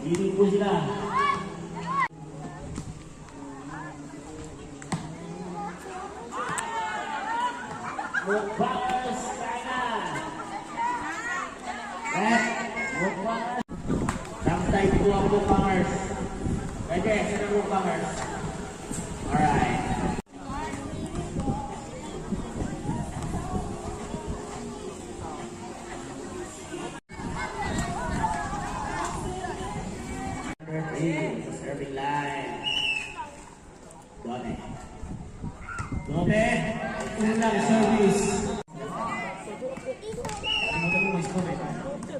Leading po sila. Mukbangers, kanan. Left, mukbangers. Sometimes po ang mukbangers. Pwede, sila mukbangers. Alright. Serving line. Dome. Dome. Unang service.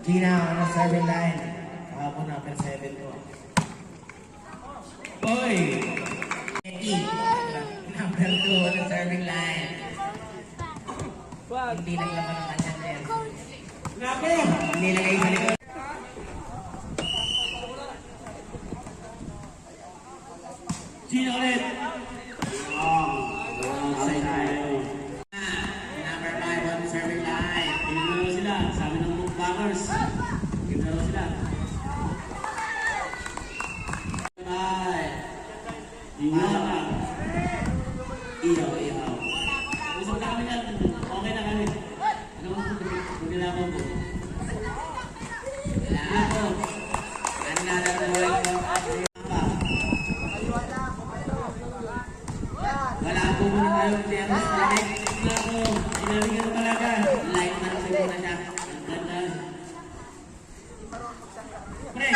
Gina, on the serving line. Kahapon na, per 7 ko. Boy! Eddie. Number 2 on the serving line. Hindi naglaman ng kanyang net. Nako! Hindi lagay sa likod. Gina ulit! Outside line. Number 5 on the serving line. Ginaro sila. Sabi ng mukbangers. Ginaro sila. Iwaw. Iyaw. Gusto na kami yan. Okay na kami. Ano mo? Pagkalaman po. Kailangan po. Another point of wala po muna tayong Dennis Connect. Wala po. Sinabi ko talaga. Like na kasi muna siya. Ang ganda. Pre!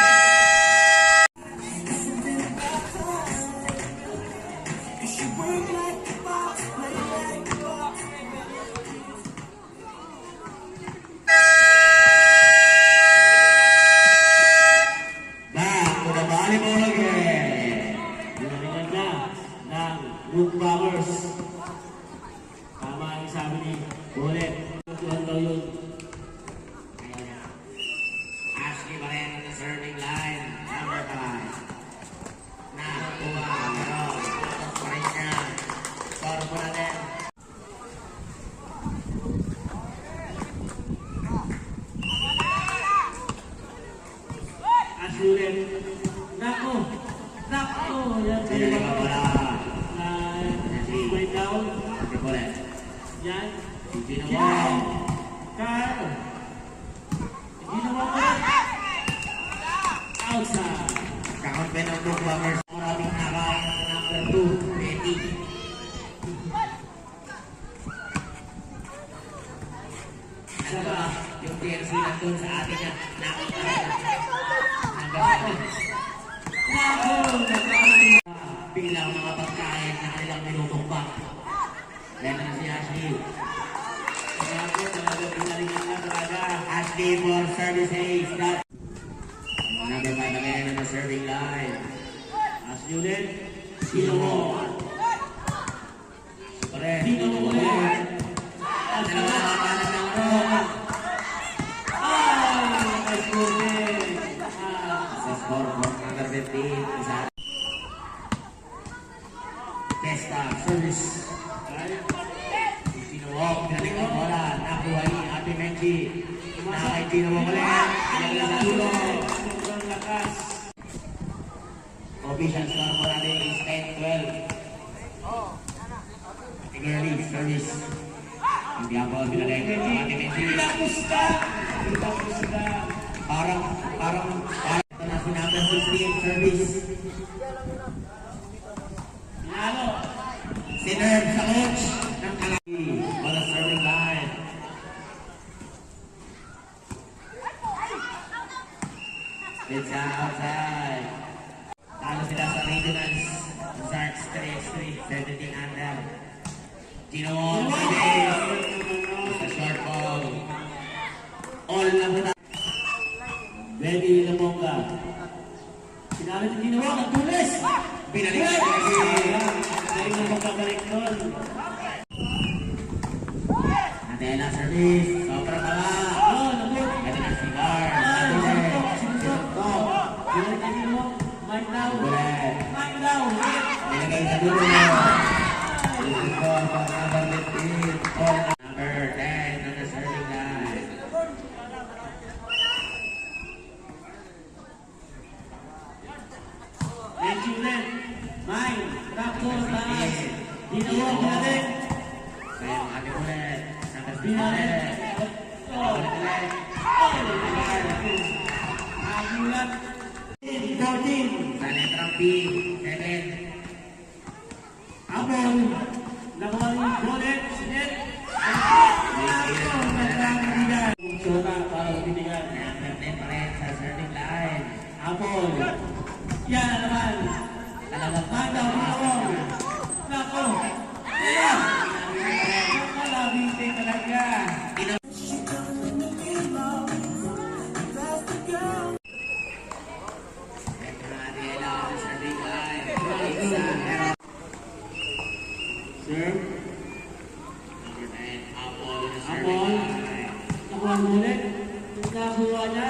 Mukbangers. Tama ang sabi ni Bullet. Tuhan daw yun. Ashley pa rin on the serving line. Number 5. Nakakuha. Pero, tapos pa rin niya. Score po natin. Ashley ulit. Nako. Yan kayo ba pala? Way down. Yan. Ginawa. Carl. Ginawa ko. Outside. Kakampi ng mukbangers. Maraming nakak. Number 2. Ready. Ano ba? Yung jersey na doon sa atin niya. Nakita na. Hanggang Nako. Bilang mga pagkain na kanilang minutukpak. Yan na si Ashley. Kaya po, talaga pinalingan na talaga. Ashley for services. Number 5 again on the serving line. Ashley ulit. Ginawa. Correct. Ginawa ulit. Dalawa na kapanan ng rock. Nice movement. Sa score for number 15. Isa. Testa, service. Sinuwag, pinaling ang bola. Nakuha ni Ate Menchi. Nakay Sinuwag ulit. Pinagla sa dulo. Sobrang lakas. Official score po natin is 10-12. Ate Girlie, service. Hindi ako pinaling ang Ate Menchi. Tapos ka! Parang ito na si number 16, service. Ano? Sinerve sa coach ng Kalaki. On the serving line. It's outside. Talo sila sa regionals. Zarks 3x3, 17 under. Ginawa sa short ball. All na buta. Ready na Mongga. Sinabi ng ginawa ng tulis. Binalik na kasi. Galing na magkabalik nun. Adela service. Sobrang tala. Ito na si Gar. Mike down. Mike down. Nilagay sa dulo. Number 10 on the serving line. Binalik. Kaya ang ating ulit. Number 6 Binalik. ulit. Ulit. Nagulat. 14. Sa letrang B, 7. Apple. Nakuha yung bullet. Snip. Sura para magbibigay. Number 10 pa rin sa serving line. Apple. Yan naman. Dalawang Manda, Apple. Nako. Kaya. Malabinte talaga. Sir. Apple. Nakuha ang bullet. Nakuha niya.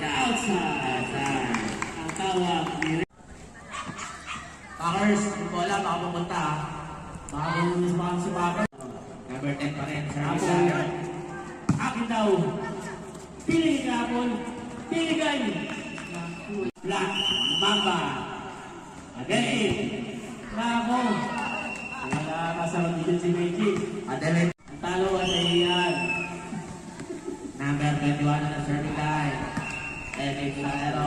Outside. Ang tawag ni Packers, yung bola, baka pumunta. baka pumunta si Packer. Number 10 pa rin, serving Apple. line. Akin daw. Pili ka, Apple. Pili kayo. Black Mamba. Again. Nako. Wala kasama dito si Meiji. Adelit. Ang talo at iyan. Number 21 na serving line. Eric Salero.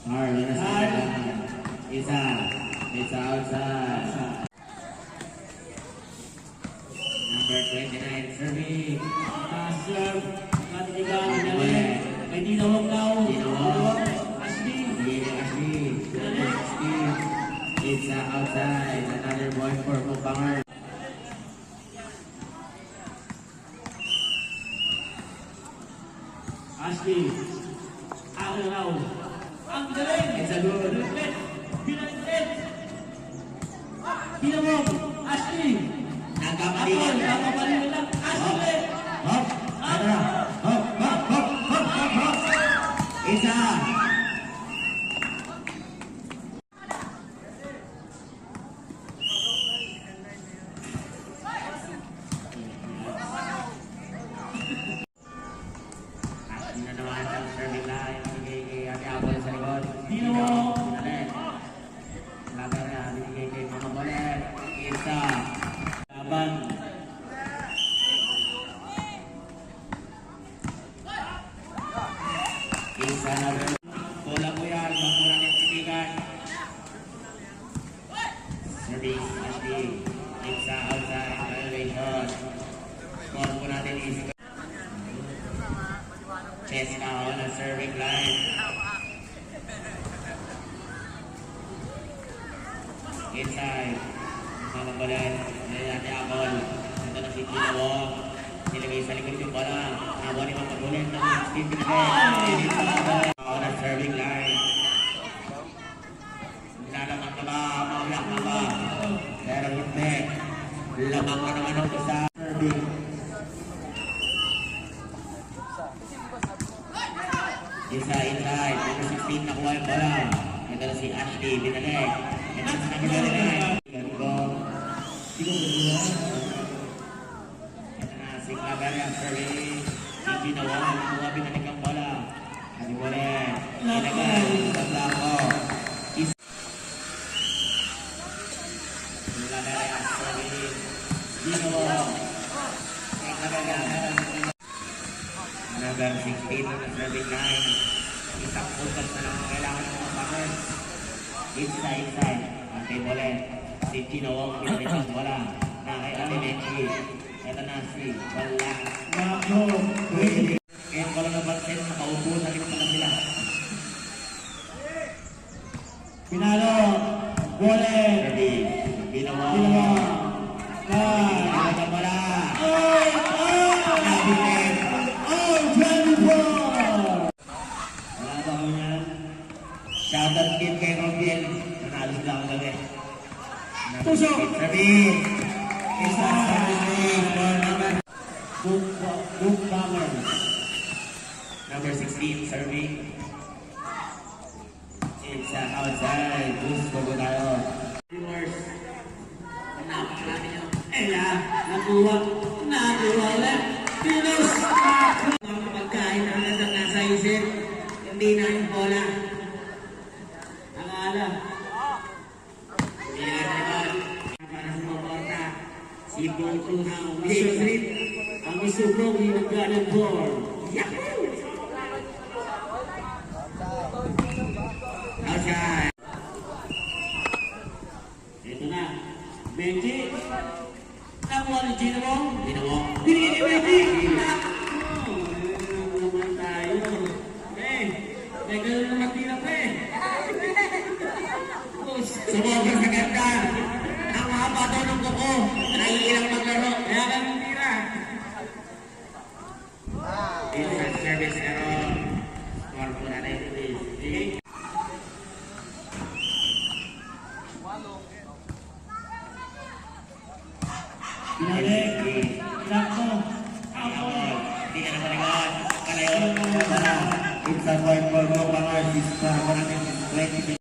Hard na serving line. Isa outside. Number 29 serving. Serve. Matitigang. May dinawag daw. Dinawag. Ashley. Ashley. Number 16. Isa outside. Another point for Mupangar. Ashley. Ako raw. Ang galing. It's a good. Binalik. Tinawag. Ashley. Nagkamali. Apple. Nakapalin na lang. Ashley. Hop! Ano na? Hop! Hop! Hop! Hop! Hop! Hop! Isa! Action na naman ang serving line. Binigay kay Ate Apple sa likod. Dino. Binalit. Laban na. Binigay kay Mama Bolet. Isa. Laban. Isa na rin. Bola mo yan. Huwag mo natin titigan. Serving. Ashley. Isa outside. Violation. Score po natin is chest down ang serving line. Inside. Mamagulan. Ngayon natin Apol. Ito na si Tinawong. Nilagay sa likod yung bola. Nawa ni Mamagulan. Ng 16 pinagay. Down ang serving line. Lalaman ka ba? Maulak ka ba? Pero hindi. Lamang ka naman ang isa. Serving. Isa inside. Number 16 nakuha yung bola. Ito na si Ashley. Binalik. Ito na si number 29. Ganito. Ito na si Claveria. Serving. Si Ginawa. Nakuha binalik ang bola. Ano mo rin? Ilagay sa plako. Isa. Claveria. Serving. Ginawa. Kay Claveria. Number 16 na serving line. Isang putas na lang ang kailangan ng mga bakit. Inside. Ate Bolet. Si Chinawang pinalik ang bola. Na kay Ate Menchi. Ito na si Wala. Nako. Kaya ko lang napansin, nakaupo sa likod na sila. Pinalo. Bullet. Serving. Ginawa. Pinalik ang bola. Nabitin. Oh, 24! Wala ba ako yan? Shoutout din kay Robiel. Nanalo sila ang gabi. Puso! Serving. Isa serving. Ball naman. Book Bomber. Number 16, serving. It's outside. Gusto ko tayo. Viewers. Hanapin natin yung Ella, nakuha ulit. Pinos! mga pagkain na nasa isip. Hindi na yung bola. Iboto ng Mission Street. Ang isuprong hinagyan ng ball. Yahoo! Outside. Ito na. Benji. Nakuha ni Gino mo. Ginawa. Binigyan ni Benji. Ano naman tayo? May ganun naman tira pa eh. Sumobra sa ganda. Ang haba daw ng kuko. Naiilang maglaro. Kaya ganun tira. Instant service error. Score po natin. Pinalik. Pinakto. Hindi ka na maligod. Kalayo. It's a point for Go Bangers. This is 120.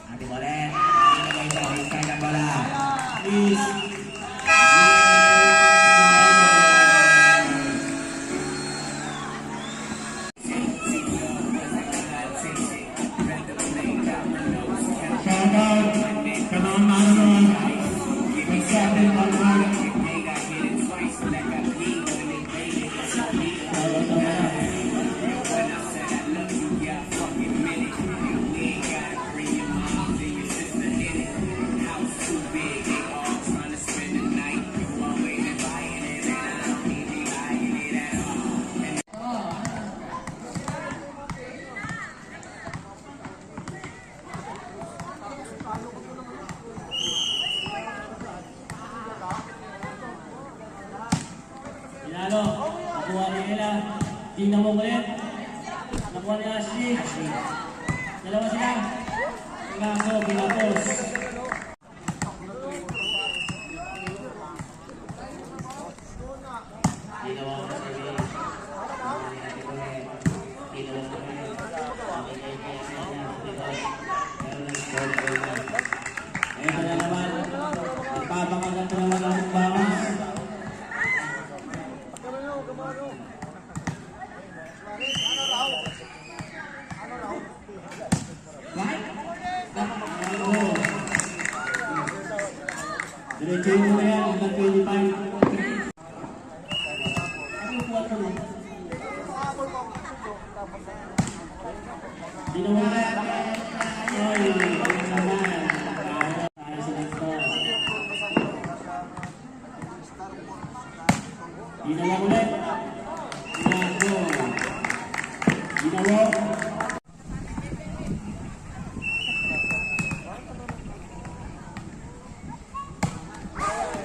Ate Bolet. Ano ba ito? Isa ng bola. Please. Shout out. Kanon Manon. Magsabi ng mga. Pinalo. Nakuha ni Ella. Tingnan mo ulit. Nakuha ni Ashley. Dalawa sila. Pinako, pinapos. Ginawa ko sa iyo. Ate Bolet. Ginawa ko na yun. Sabi kayo kaya sa inyo. Pero nag-score ko na. Ito na naman. Nagpapakagat na naman ang bangas. Diretso mo na yan. Hanggang 25. Ano po ito mo? Ginawa na. Oy, ito naman. Tayo sa next to. Ginawa ulit. Ginawa. Ginawa.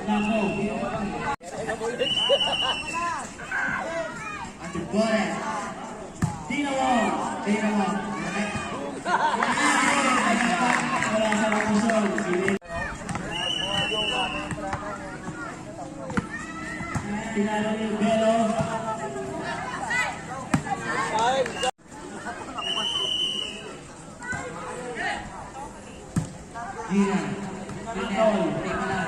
Nako. Ate Bolet. Ginawa. Ginawa. Wala sa pusong. Silip. Pinalo ni Belo. Gina. Nakol. Hindi ko na.